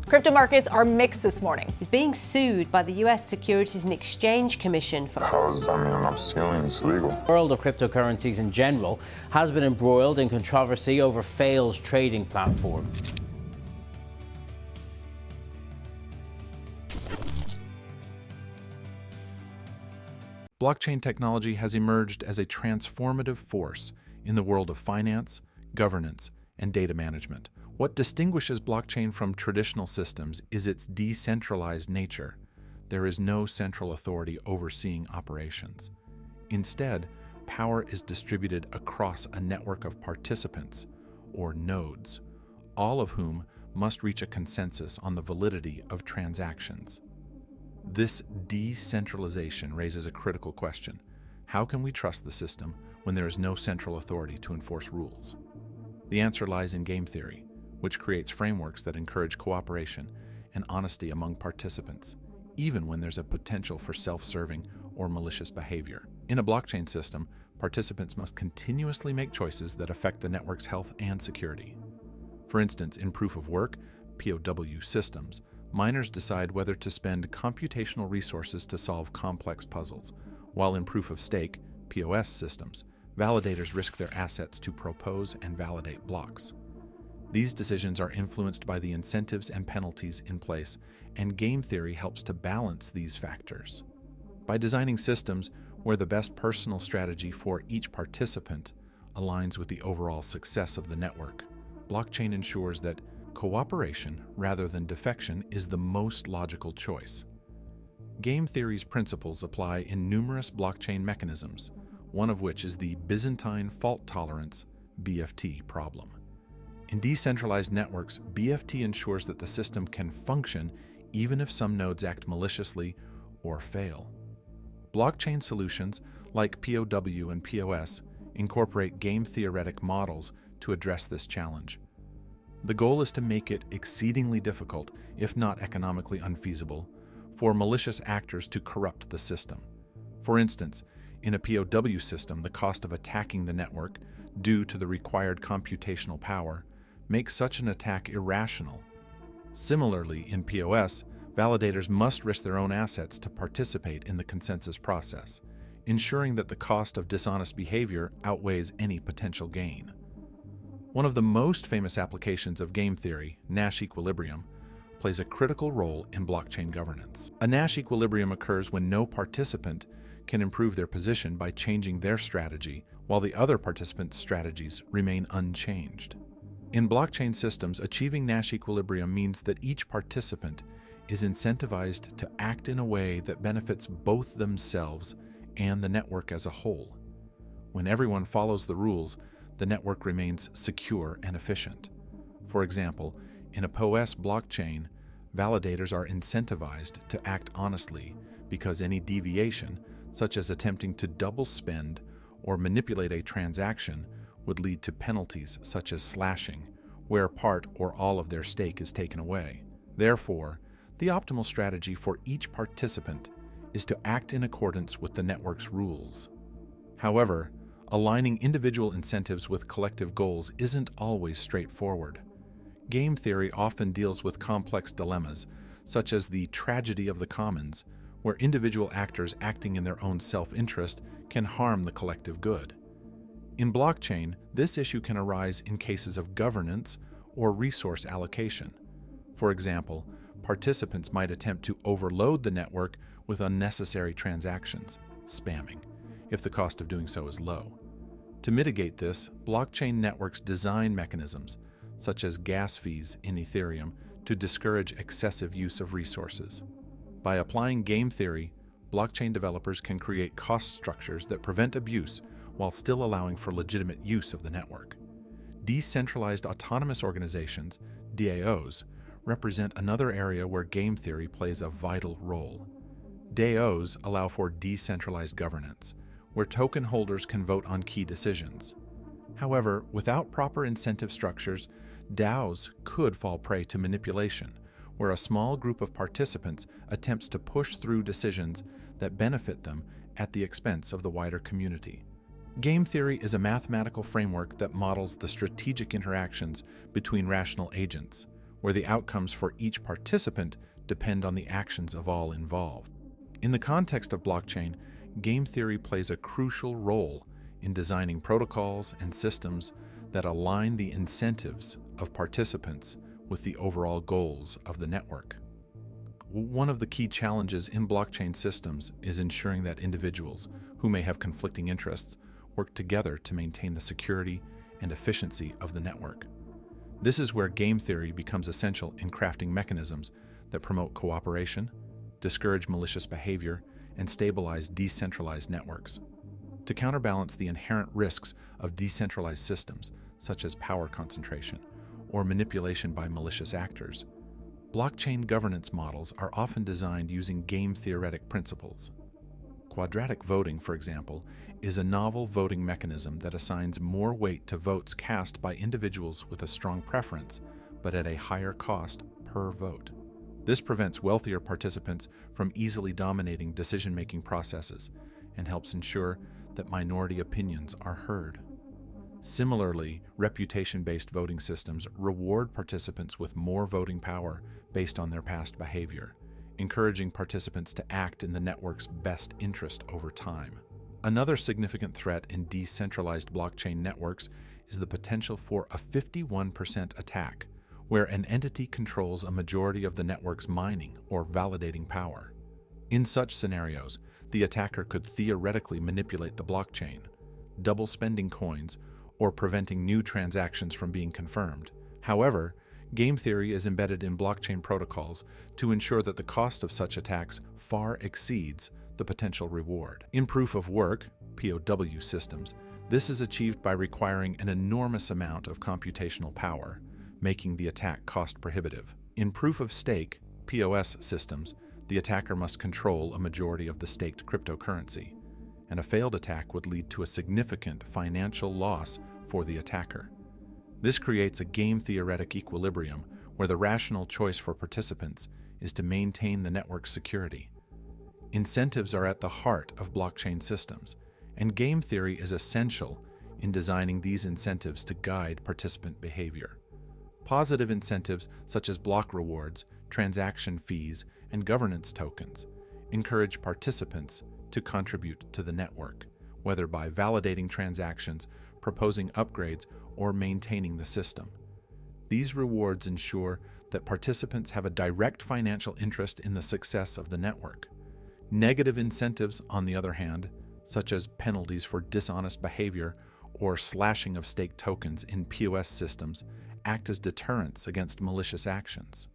Crypto markets are mixed this morning. He's being sued by the US Securities and Exchange Commission for... I'm stealing, it's illegal. The world of cryptocurrencies in general has been embroiled in controversy over failed trading platform. Blockchain technology has emerged as a transformative force in the world of finance, governance, and data management. What distinguishes blockchain from traditional systems is its decentralized nature. There is no central authority overseeing operations. Instead, power is distributed across a network of participants, or nodes, all of whom must reach a consensus on the validity of transactions. This decentralization raises a critical question. How can we trust the system when there is no central authority to enforce rules? The answer lies in game theory, which creates frameworks that encourage cooperation and honesty among participants, even when there's a potential for self-serving or malicious behavior. In a blockchain system, participants must continuously make choices that affect the network's health and security. For instance, in proof-of-work (POW) systems, miners decide whether to spend computational resources to solve complex puzzles, while in proof-of-stake (POS) systems, validators risk their assets to propose and validate blocks. These decisions are influenced by the incentives and penalties in place, and game theory helps to balance these factors. By designing systems where the best personal strategy for each participant aligns with the overall success of the network, blockchain ensures that cooperation rather than defection is the most logical choice. Game theory's principles apply in numerous blockchain mechanisms, one of which is the Byzantine fault tolerance (BFT) problem. In decentralized networks, BFT ensures that the system can function even if some nodes act maliciously or fail. Blockchain solutions like POW and POS incorporate game-theoretic models to address this challenge. The goal is to make it exceedingly difficult, if not economically unfeasible, for malicious actors to corrupt the system. For instance, in a POW system, the cost of attacking the network, due to the required computational power, makes such an attack irrational. Similarly, in POS, validators must risk their own assets to participate in the consensus process, ensuring that the cost of dishonest behavior outweighs any potential gain. One of the most famous applications of game theory, Nash equilibrium, plays a critical role in blockchain governance. A Nash equilibrium occurs when no participant can improve their position by changing their strategy, while the other participants' strategies remain unchanged. In blockchain systems, achieving Nash equilibrium means that each participant is incentivized to act in a way that benefits both themselves and the network as a whole. When everyone follows the rules, the network remains secure and efficient. For example, in a POS blockchain, validators are incentivized to act honestly because any deviation, such as attempting to double spend or manipulate a transaction, would lead to penalties such as slashing, where part or all of their stake is taken away. Therefore, the optimal strategy for each participant is to act in accordance with the network's rules. However, aligning individual incentives with collective goals isn't always straightforward. Game theory often deals with complex dilemmas, such as the tragedy of the commons, where individual actors acting in their own self-interest can harm the collective good. In blockchain, this issue can arise in cases of governance or resource allocation. For example, participants might attempt to overload the network with unnecessary transactions, spamming, if the cost of doing so is low. To mitigate this, blockchain networks design mechanisms, such as gas fees in Ethereum, to discourage excessive use of resources. By applying game theory, blockchain developers can create cost structures that prevent abuse while still allowing for legitimate use of the network. Decentralized autonomous organizations, DAOs, represent another area where game theory plays a vital role. DAOs allow for decentralized governance, where token holders can vote on key decisions. However, without proper incentive structures, DAOs could fall prey to manipulation, where a small group of participants attempts to push through decisions that benefit them at the expense of the wider community. Game theory is a mathematical framework that models the strategic interactions between rational agents, where the outcomes for each participant depend on the actions of all involved. In the context of blockchain, game theory plays a crucial role in designing protocols and systems that align the incentives of participants with the overall goals of the network. One of the key challenges in blockchain systems is ensuring that individuals who may have conflicting interests work together to maintain the security and efficiency of the network. This is where game theory becomes essential in crafting mechanisms that promote cooperation, discourage malicious behavior, and stabilize decentralized networks. To counterbalance the inherent risks of decentralized systems, such as power concentration or manipulation by malicious actors, blockchain governance models are often designed using game theoretic principles. Quadratic voting, for example, is a novel voting mechanism that assigns more weight to votes cast by individuals with a strong preference, but at a higher cost per vote. This prevents wealthier participants from easily dominating decision-making processes and helps ensure that minority opinions are heard. Similarly, reputation-based voting systems reward participants with more voting power based on their past behavior, encouraging participants to act in the network's best interest over time. Another significant threat in decentralized blockchain networks is the potential for a 51% attack, where an entity controls a majority of the network's mining or validating power. In such scenarios, the attacker could theoretically manipulate the blockchain, double spending coins, or preventing new transactions from being confirmed. However, game theory is embedded in blockchain protocols to ensure that the cost of such attacks far exceeds the potential reward. In proof-of-work (POW) systems, this is achieved by requiring an enormous amount of computational power, making the attack cost-prohibitive. In proof-of-stake (POS) systems, the attacker must control a majority of the staked cryptocurrency, and a failed attack would lead to a significant financial loss for the attacker. This creates a game-theoretic equilibrium where the rational choice for participants is to maintain the network's security. Incentives are at the heart of blockchain systems, and game theory is essential in designing these incentives to guide participant behavior. Positive incentives such as block rewards, transaction fees, and governance tokens encourage participants to contribute to the network, whether by validating transactions, proposing upgrades, or maintaining the system. These rewards ensure that participants have a direct financial interest in the success of the network. Negative incentives, on the other hand, such as penalties for dishonest behavior or slashing of staked tokens in POS systems, act as deterrents against malicious actions.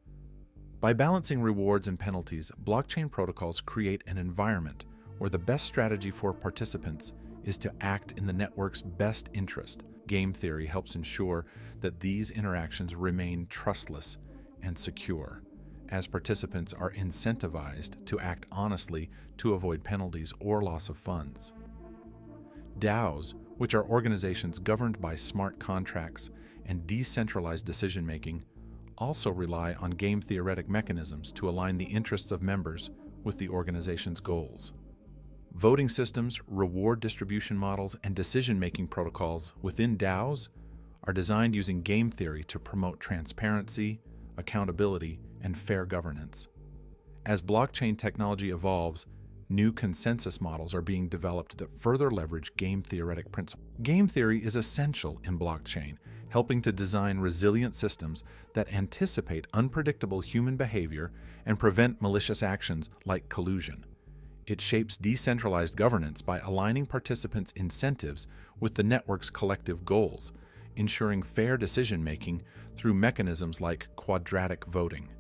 By balancing rewards and penalties, blockchain protocols create an environment where the best strategy for participants is to act in the network's best interest. Game theory helps ensure that these interactions remain trustless and secure, as participants are incentivized to act honestly to avoid penalties or loss of funds. DAOs, which are organizations governed by smart contracts and decentralized decision-making, also rely on game-theoretic mechanisms to align the interests of members with the organization's goals. Voting systems, reward distribution models, and decision-making protocols within DAOs are designed using game theory to promote transparency, accountability, and fair governance. As blockchain technology evolves, new consensus models are being developed that further leverage game-theoretic principles. Game theory is essential in blockchain, helping to design resilient systems that anticipate unpredictable human behavior and prevent malicious actions like collusion. It shapes decentralized governance by aligning participants' incentives with the network's collective goals, ensuring fair decision-making through mechanisms like quadratic voting.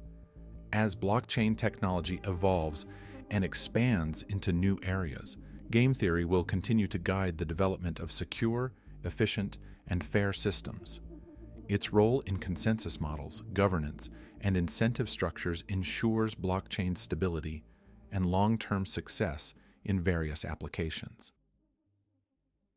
As blockchain technology evolves and expands into new areas, game theory will continue to guide the development of secure, efficient, and fair systems. Its role in consensus models, governance, and incentive structures ensures blockchain stability and long-term success in various applications.